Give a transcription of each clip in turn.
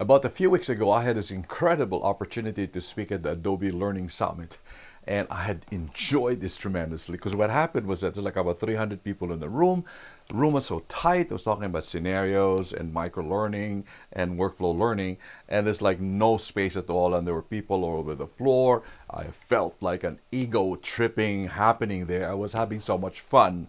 About a few weeks ago, I had this incredible opportunity to speak at the Adobe Learning Summit. And I had enjoyed this tremendously because what happened was that there's like about 300 people in the room. The room was so tight. I was talking about scenarios and microlearning and workflow learning. And there's like no space at all. And there were people all over the floor. I felt like an ego tripping happening there. I was having so much fun.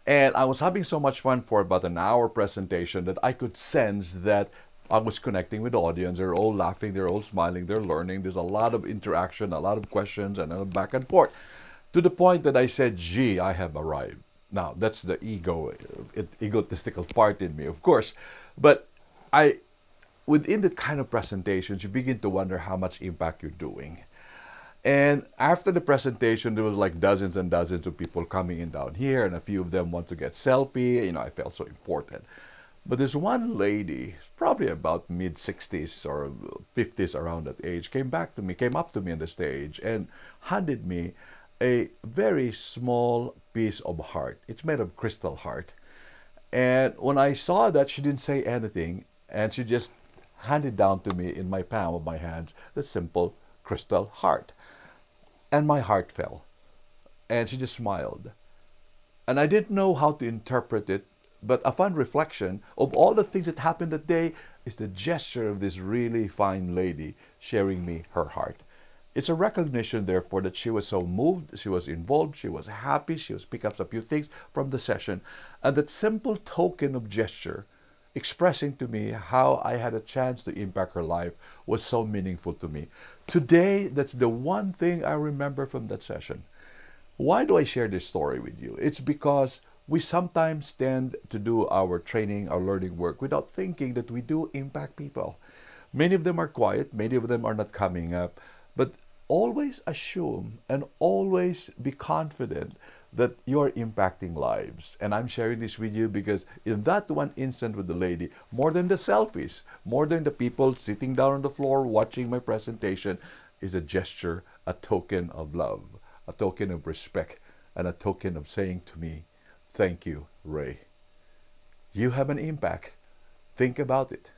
And I was having so much fun for about an hour presentation that I could sense that I was connecting with the audience. They're all laughing, they're all smiling, they're learning. There's a lot of interaction, a lot of questions, and a back and forth. To the point that I said, gee, I have arrived. Now, that's the egotistical part in me, of course. But within that kind of presentations, you begin to wonder how much impact you're doing. And after the presentation, there was like dozens and dozens of people coming in down here, and a few of them want to get selfie. I felt so important. But this one lady, probably about mid-60s or 50s, around that age, came up to me on the stage and handed me a very small piece of heart. It's made of crystal heart. And when I saw that, she didn't say anything, and she just handed down to me in my palm of my hands the simple crystal heart. And my heart fell. And she just smiled. And I didn't know how to interpret it, but a fun reflection of all the things that happened that day is the gesture of this really fine lady sharing me her heart. It's a recognition, therefore, that she was so moved, she was involved, she was happy, she was picked up a few things from the session. And that simple token of gesture expressing to me how I had a chance to impact her life was so meaningful to me. Today, that's the one thing I remember from that session. Why do I share this story with you? It's because we sometimes tend to do our training, our learning work without thinking that we do impact people. Many of them are quiet, many of them are not coming up, but always assume and always be confident that you are impacting lives. And I'm sharing this with you because in that one instant with the lady, more than the selfies, more than the people sitting down on the floor watching my presentation, is a gesture, a token of love, a token of respect, and a token of saying to me, thank you, Ray. You have an impact. Think about it.